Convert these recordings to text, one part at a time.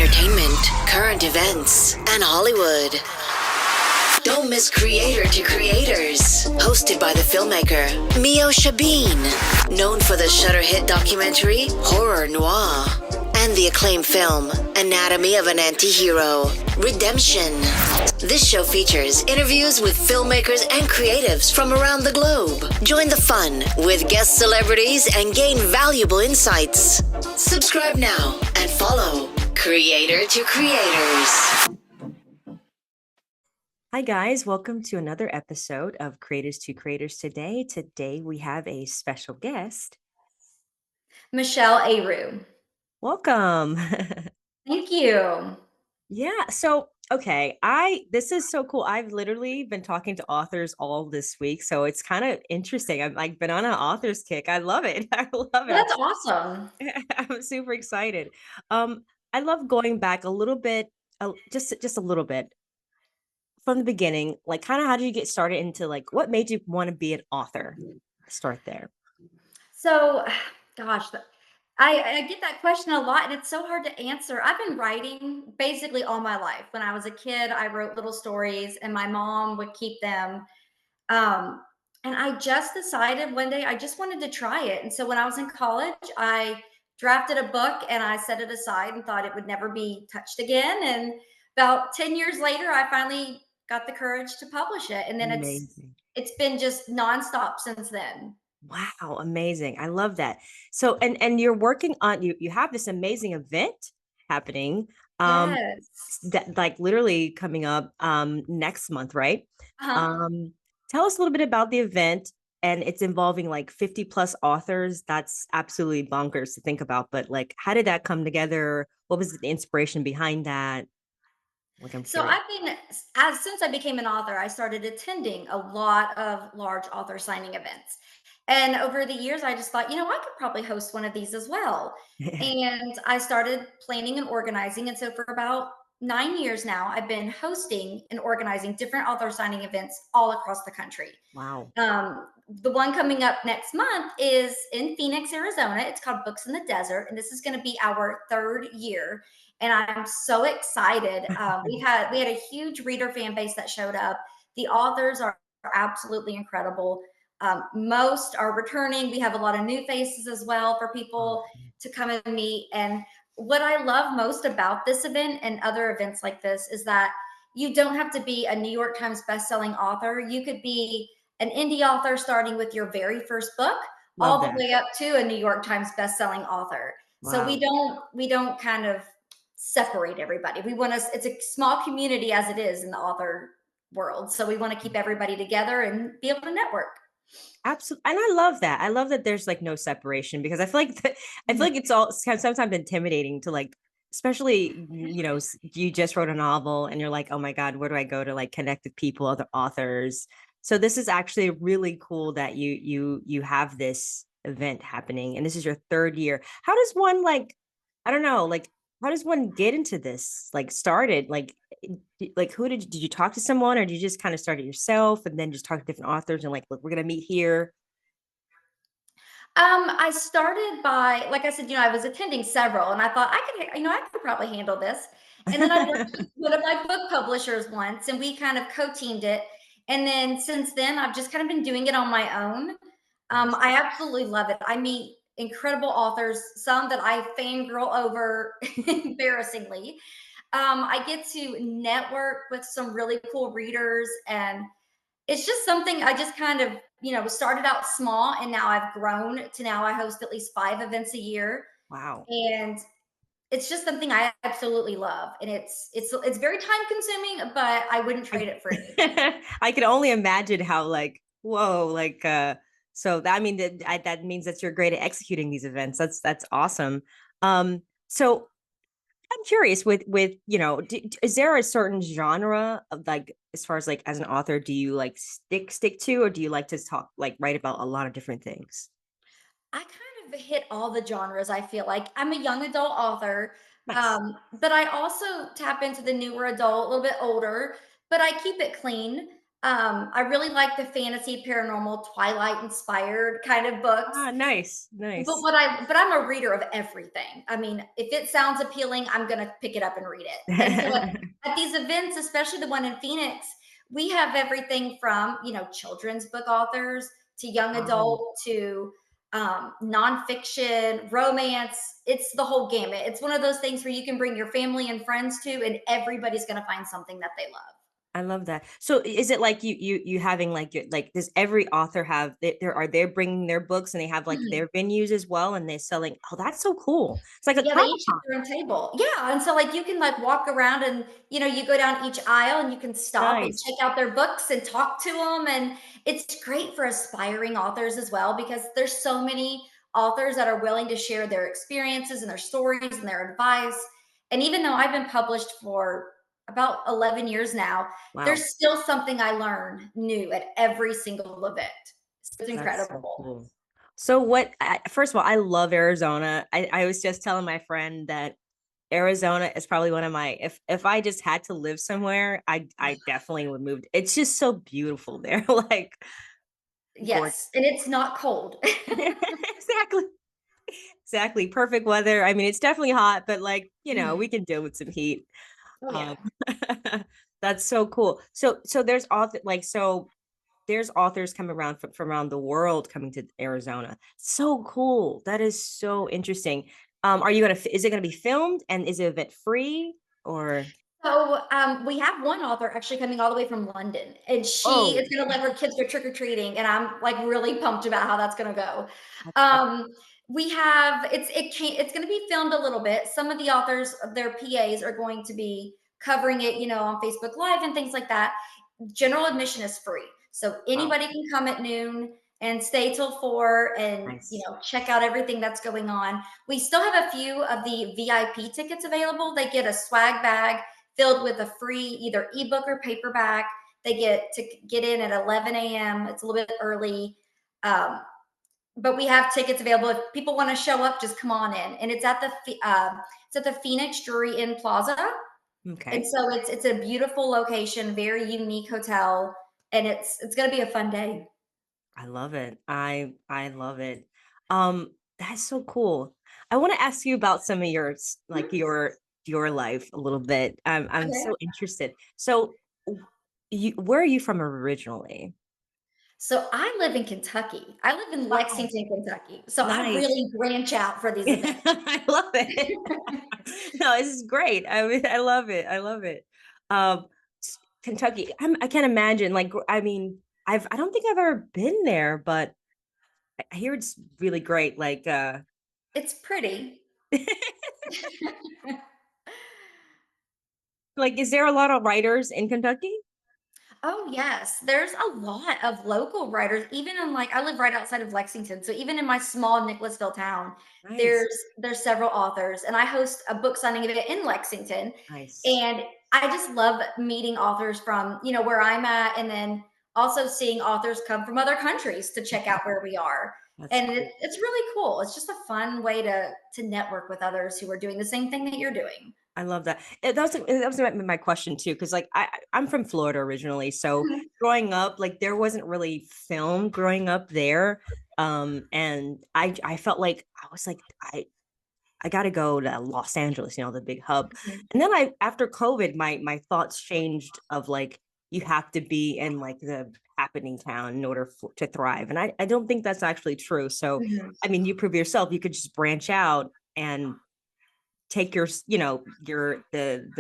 entertainment, current events, and Hollywood. Don't miss Creator to Creators, hosted by the filmmaker Meosha Bean, known for the Shudder hit documentary Horror Noir and the acclaimed film Anatomy of an Anti-Hero, Redemption. This show features interviews with filmmakers and creatives from around the globe. Join the fun with guest celebrities and gain valuable insights. Subscribe now and follow Creator to Creators. Hi guys, welcome to another episode of Creators to Creators today. Today we have a special guest. Michelle Areaux. Welcome. Thank you. Yeah, so okay, this is so cool. I've literally been talking to authors all this week, so it's kind of interesting. I've like been on an author's kick. I love it. I love it. That's awesome. I'm super excited. I love going back a little bit, just a little bit from the beginning. Like, kind of how did you get started into like what made you want to be an author? Start there. So, gosh, I get that question a lot, and it's so hard to answer. I've been writing basically all my life. When I was a kid, I wrote little stories, and my mom would keep them. Um, and I just decided one day I just wanted to try it. And so when I was in college, I drafted a book and I set it aside and thought it would never be touched again. And about 10 years later, I finally got the courage to publish it. And then Amazing. it's been just nonstop since then. Wow, amazing. I love that. So and you're working on you have this amazing event happening Yes. that like literally coming up next month, right? Uh-huh. Um Tell us a little bit about the event, and it's involving like 50 plus authors. That's absolutely bonkers to think about, but like how did that come together? What was the inspiration behind that? Like I'm So curious. I've been as since I became an author, I started attending a lot of large author signing events. And over the years, I just thought, I could probably host one of these as well. And I started planning and organizing. And so for about 9 years now, I've been hosting and organizing different author signing events all across the country. Wow. The one coming up next month is in Phoenix, Arizona. It's called Books in the Desert, and this is going to be our third year. And I'm so excited. We had a huge reader fan base that showed up. The authors are absolutely incredible. Most are returning. We have a lot of new faces as well for people to come and meet. And what I love most about this event and other events like this is that you don't have to be a New York Times bestselling author. You could be an indie author starting with your very first book Love all the that. way up to a New York Times bestselling author. So Wow. we don't kind of separate everybody. We want to it's a small community as it is in the author world. So we want to keep everybody together and be able to network. Absolutely. And I love that. I love that there's like no separation, because I feel like it's all kind of sometimes intimidating to like, especially, you just wrote a novel and you're like, oh my God, where do I go to like connect with people, other authors? So this is actually really cool that you have this event happening, and this is your third year. How does one like, I don't know, like how does one get into this? Like started like who did you talk to someone, or did you just kind of start it yourself and then just talk to different authors and like, look, we're gonna meet here? I started by, like I said, I was attending several, and I thought I could probably handle this. And then I worked with one of my book publishers once, and we kind of co-teamed it. And then since then, I've just kind of been doing it on my own. I absolutely love it. I meet incredible authors, some that I fangirl over embarrassingly. I get to network with some really cool readers, and it's just something I just kind of, started out small, and now I've grown to now I host at least 5 events a year. Wow. And it's just something I absolutely love. And it's very time consuming, but I wouldn't trade it for anything. I can only imagine how like, whoa, like so that, I mean that means that you're great at executing these events. That's awesome. So I'm curious with is there a certain genre of like, as far as like as an author, do you like stick to, or do you like to talk like write about a lot of different things? I kind of hit all the genres, I feel like. I'm a young adult author, Nice. but I also tap into the newer adult, a little bit older, but I keep it clean. I really like the fantasy, paranormal, Twilight inspired kind of books. Ah, nice, But nice. I'm a reader of everything. I mean, if it sounds appealing, I'm gonna pick it up and read it. And so at these events, especially the one in Phoenix, we have everything from, children's book authors to young Um, adult to nonfiction, romance. It's the whole gamut. It's one of those things where you can bring your family and friends to, and everybody's gonna find something that they love. I love that. So is it like you having like like does every author have there are they bringing their books and they have like Mhm. their venues as well and they're selling? Oh, that's so cool. It's like a Yeah, they Comic each have Con. their own table. Yeah, and so, like, you can, like, walk around and, you go down each aisle and you can stop and Nice. check out their books and talk to them. And it's great for aspiring authors as well because there's so many authors that are willing to share their experiences and their stories and their advice, and even though I've been published for about 11 years now, Wow. there's still something I learn new at every single event. It's That's so incredible. cool. So first of all, I love Arizona. I was just telling my friend that Arizona is probably one of my if I just had to live somewhere, I definitely would move. It's just so beautiful there. Like gorgeous. Yes, and it's not cold. Exactly. Exactly. Perfect weather. I mean, it's definitely hot, but like, we Mhm. can deal with some heat. Oh, yeah. Um that's so cool. So there's authors coming around from around the world coming to Arizona. So cool. That is so interesting. Is it gonna be filmed and is it event free or So, we have one author actually coming all the way from London, and she is oh gonna let her kids go trick or treating, and I'm like really pumped about how that's gonna go. that's We have it's gonna be filmed a little bit. Some of the authors, their PAs are going to be covering it, on Facebook Live and things like that. General admission is free, so wow, anybody can come at noon and stay till 4 and nice. check out everything that's going on. We still have a few of the VIP tickets available. They get a swag bag filled with a free either ebook or paperback. They get to get in at 11 a.m. It's a little bit early. Um, but we have tickets available. If people want to show up, just come on in. And it's at the Phoenix Drury Inn Plaza. And Okay. so it's a beautiful location, very unique hotel, and it's gonna be a fun day. I love it. I love it. That's so cool. I want to ask you about some of like Mhm. your life a little bit. I'm Okay. so interested. So where are you from originally? So I live in Kentucky. I live in Wow. Lexington, Kentucky. So I Nice. really branch out for these events. I love it. No, this is great. I mean, I love it. I love it. Kentucky. I can't imagine. Like, I mean, I don't think I've ever been there, but I hear it's really great. Like, It's pretty. like, is there a lot of writers in Kentucky? Oh, yes. There's a lot of local writers, even in I live right outside of Lexington. So even in my small Nicholasville town, Nice, there's several authors, and I host a book signing event in Lexington. nice. And I just love meeting authors from, where I'm at, and then also seeing authors come from other countries to check out where we are. That's And cool. it's really cool. It's just a fun way to network with others who are doing the same thing that you're doing. I love that. That was my question too, because like I'm from Florida originally, so Mhm. growing up, like there wasn't really film growing up there, and I felt like I was like I got to go to Los Angeles, the big hub. Mhm. And then after COVID, my thoughts changed of like you have to be in like the happening town in order to thrive. And I don't think that's actually true. So, Mhm. I mean, you prove yourself, you could just branch out and take the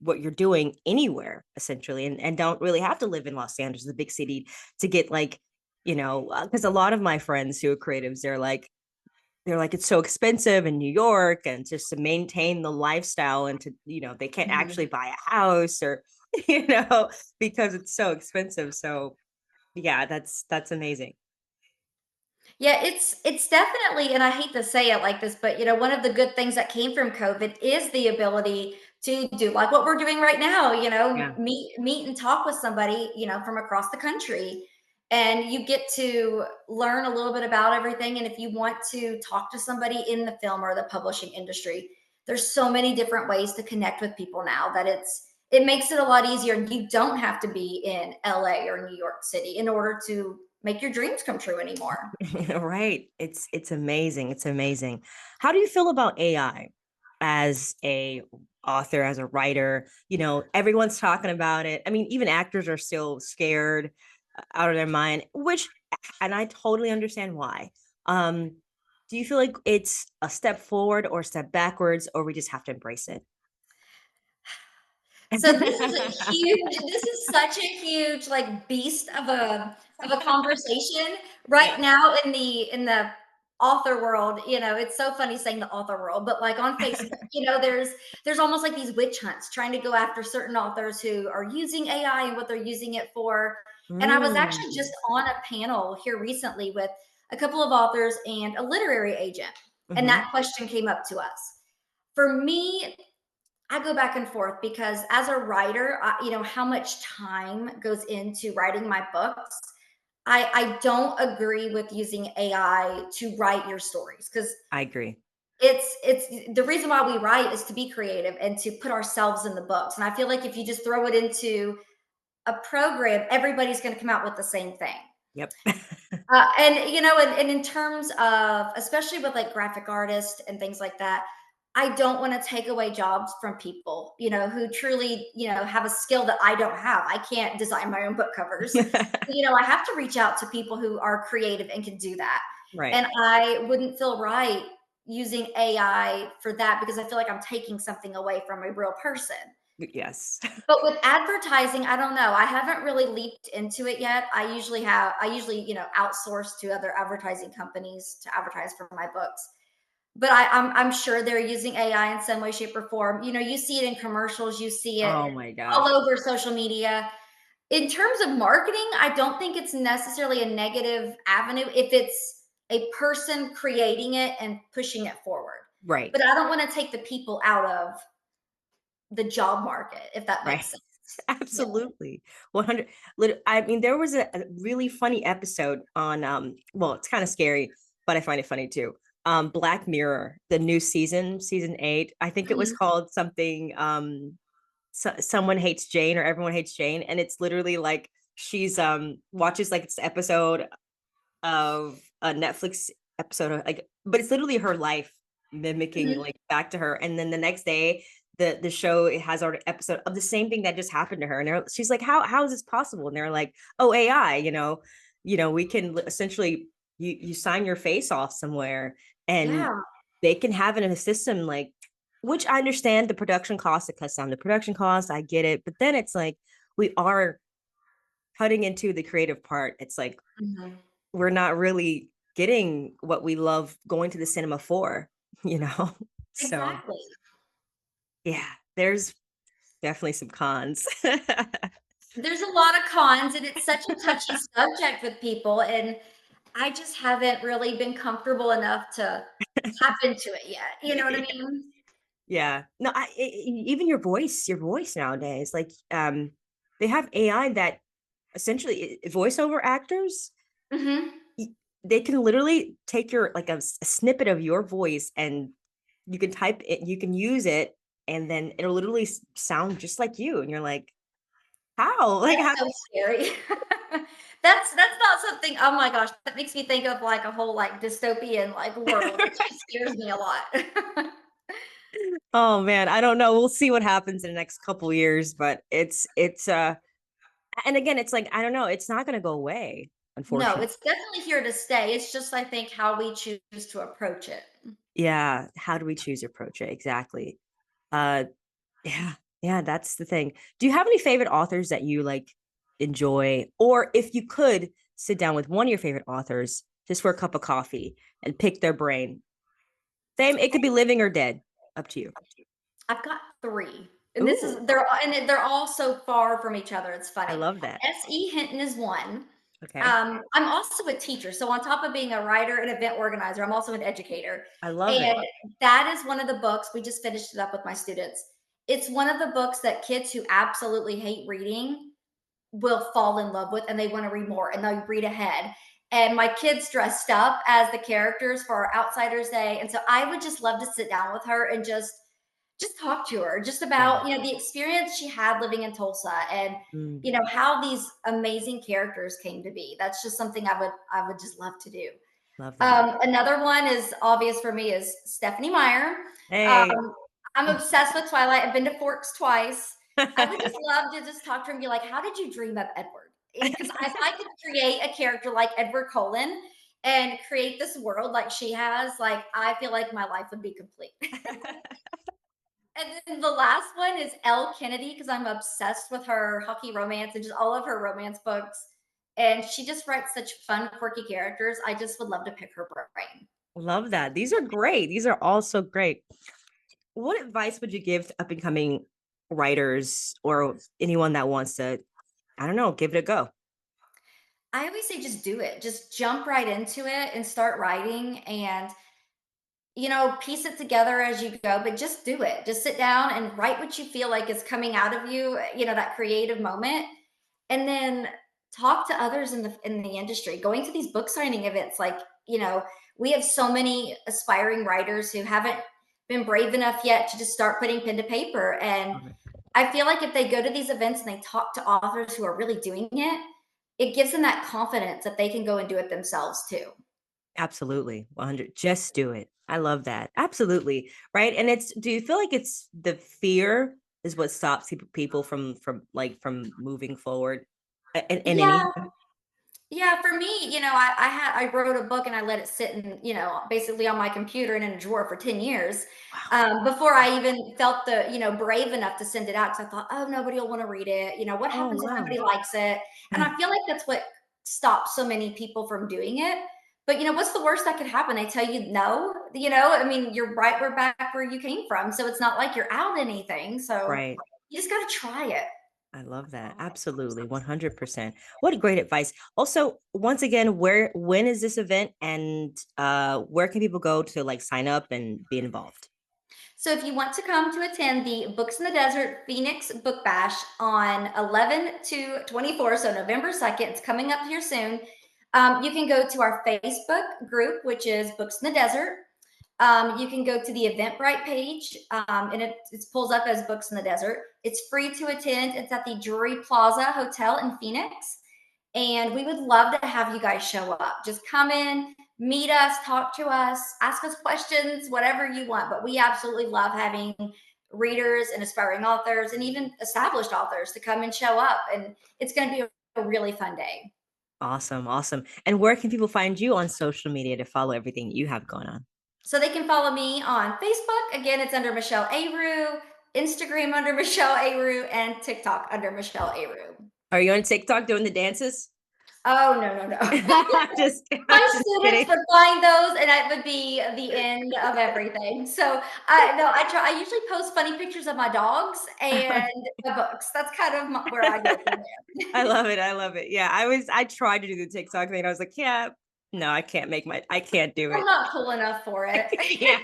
what you're doing anywhere essentially and don't really have to live in Los Angeles, the big city to get like, because a lot of my friends who are creatives, they're like it's so expensive in New York and just to maintain the lifestyle and to they can't Mhm. actually buy a house or because it's so expensive. So yeah, that's amazing. Yeah, it's definitely, and I hate to say it like this, but one of the good things that came from COVID is the ability to do like what we're doing right now, Yeah, meet and talk with somebody, from across the country. And you get to learn a little bit about everything. And if you want to talk to somebody in the film or the publishing industry, there's so many different ways to connect with people now that it makes it a lot easier. And you don't have to be in LA or New York City in order to make your dreams come true anymore. Right. It's amazing. It's amazing. How do you feel about AI as a author, as a writer? You know, everyone's talking about it. I mean, even actors are still scared out of their mind, which, and I totally understand why. Do you feel like it's a step forward or a step backwards, or we just have to embrace it? So this is such a huge like beast of a conversation Yeah. right now in the author world. You know, it's so funny saying the author world, but like on Facebook, you know, there's almost like these witch hunts trying to go after certain authors who are using AI and what they're using it for. And I was Mm. actually just on a panel here recently with a couple of authors and a literary agent, and Mhm. that question came up to us. For me, I go back and forth because as a writer, you know, how much time goes into writing my books. I don't agree with using AI to write your stories because I agree. it's the reason why we write is to be creative and to put ourselves in the books. And I feel like if you just throw it into a program, everybody's going to come out with the same thing. Yep. And you know, and in terms of especially with like graphic artists and things like that, I don't want to take away jobs from people, you know, who truly, you know, have a skill that I don't have. I can't design my own book covers. You know, I have to reach out to people who are creative and can do that. Right. And I wouldn't feel right using AI for that because I feel like I'm taking something away from a real person. Yes. But with advertising, I don't know. I haven't really leaped into it yet. I usually, you know, outsource to other advertising companies to advertise for my books. But I'm sure they're using AI in some way, shape, or form. You know, you see it in commercials, you see it Oh my all gosh. over social media. In terms of marketing, I don't think it's necessarily a negative avenue if it's a person creating it and pushing it forward. Right. But I don't want to take the people out of the job market, if that Right. makes sense. Yeah. Absolutely. 100. I mean, there was a really funny episode on, well, it's kind of scary, but I find it funny too. Black Mirror, the new season, season 8. I think it was Mhm. called something, someone hates Jane or everyone hates Jane. And it's literally like she's watches like this episode of a Netflix episode of like, but it's literally her life mimicking Mhm. like back to her. And then the next day, the show it has an episode of the same thing that just happened to her. And she's like, how is this possible? And they're like, oh, AI, we can essentially you sign your face off somewhere and Yeah, they can have it in a system like which I understand the production costs, it cuts down the production costs. I get it. But then it's like we are cutting into the creative part. It's like mhm, we're not really getting what we love going to the cinema for, you know? So, exactly. yeah, there's definitely some cons. There's a lot of cons, and it's such a touchy subject with people, and I just haven't really been comfortable enough to tap into it yet, you know what I Yeah. mean? Yeah. No, even your voice nowadays, like, they have AI that essentially voiceover actors, Mhm. y they can literally take your like, a snippet of your voice and you can type it you can use it, and then it'll literally sound just like you, and you're like, "How?" Like, That's how. so scary. That's not something oh my gosh, that makes me think of, like, a whole, like, dystopian, like, world. It just scares me a lot. Oh man, I don't know. We'll see what happens in the next couple years, but and again, it's like I don't know, it's not going to go away, No, unfortunately. it's definitely here to stay. It's just, I think, how we choose to approach it. Yeah, how do we choose to approach it exactly? Uh yeah, yeah, that's the thing. Do you have any favorite authors that you like enjoy, or if you could sit down with one of your favorite authors just for a cup of coffee and pick their brain? Same, it could be living or dead, up to you. I've got 3, and this is Ooh, they're all so far from each other, it's I funny. love that. S.E. Hinton is one. Okay. I'm also a teacher, so on top of being a writer and event organizer, I'm also an educator, I love and it. that is one of the books we just finished it up with my students. It's one of the books that kids who absolutely hate reading will fall in love with, and they wanna read more, and they'll read ahead, and my kids dressed up as the characters for our Outsiders Day, and so I would just love to sit down with her and just talk to her just about, you know, the experience she had living in Tulsa and, Mm, you know, how these amazing characters came to be. That's just something I would just love to do. love that. Another one is obvious for me is Stephanie Meyer. Hey. Um, I'm obsessed with Twilight. I've been to Forks twice. I would just love to just talk to her and be like, how did you dream of Edward? Because if I could create a character like Edward Cullen and create this world like she has, like I feel like my life would be complete. And then the last one is Elle Kennedy because I'm obsessed with her hockey romance and just all of her romance books. And she just writes such fun, quirky characters. I just would love to pick her brain. Love that. These are great. These are all so great. What advice would you give to up and coming writers or anyone that wants to, I don't know, give it a go? I always say just do it. Just jump right into it and start writing and you know, piece it together as you go, but just do it. Just sit down and write what you feel like is coming out of you, you know, that creative moment. And then talk to others in the industry. Going to these book signing events like, you know, we have so many aspiring writers who haven't been brave enough yet to just start putting pen to paper and Okay. I feel like if they go to these events and they talk to authors who are really doing it, it gives them that confidence that they can go and do it themselves too. Absolutely. 100. Just do it. I love that. Absolutely. Right. And do you feel like it's the fear is what stops people from moving forward in Yeah, any? yeah, for me, you know, I wrote a book and I let it sit in, you know, basically on my computer and in a drawer for 10 years Wow. before I even felt the, you know, brave enough to send it out because I thought, oh, nobody will want to read it. You know, what Oh, happens if wow. nobody likes it? And I feel like that's what stops so many people from doing it. But you know, what's the worst that could happen? They tell you no. You know, I mean, you're right. We're back where you came from, so it's not like you're out anything. So Right. you just got to try it. I love that. Absolutely. 100%. What great advice. Also, once again, when is this event and where can people go to like sign up and be involved? So if you want to come to attend the Books in the Desert Phoenix Book Bash on 11 to 24, so November 2nd, it's coming up here soon. You can go to our Facebook group, which is Books in the Desert. You can go to the Eventbrite page, and it pulls up as Books in the Desert. It's free to attend. It's at the Drury Plaza Hotel in Phoenix. And we would love to have you guys show up. Just come in, meet us, talk to us, ask us questions, whatever you want. But we absolutely love having readers and aspiring authors and even established authors to come and show up. And it's going to be a really fun day. Awesome. Awesome. And where can people find you on social media to follow everything you have going on? So they can follow me on Facebook. Again, it's under Michelle Areaux, Instagram under Michelle Areaux, and TikTok under Michelle Areaux. Are you on TikTok doing the dances? Oh, no, no, no. I'm My just students kidding. would find those, and that would be the end of everything. So I no, I try. I usually post funny pictures of my dogs and my books. That's kind of where I go from there. I love it. I love it. Yeah, I tried to do the TikTok thing. I was like, yeah, no, I can't do I'm it. not cool enough for it. Yeah,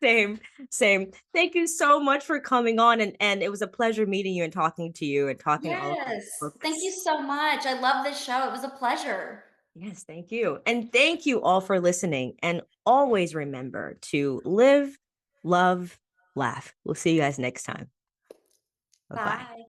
same, same. Thank you so much for coming on, and it was a pleasure meeting you and talking to you and talking all about Yes. Thank you books. so much. I love this show. It was a pleasure. Yes, thank you. And thank you all for listening. And always remember to live, love, laugh. We'll see you guys next time. Bye-bye. Bye.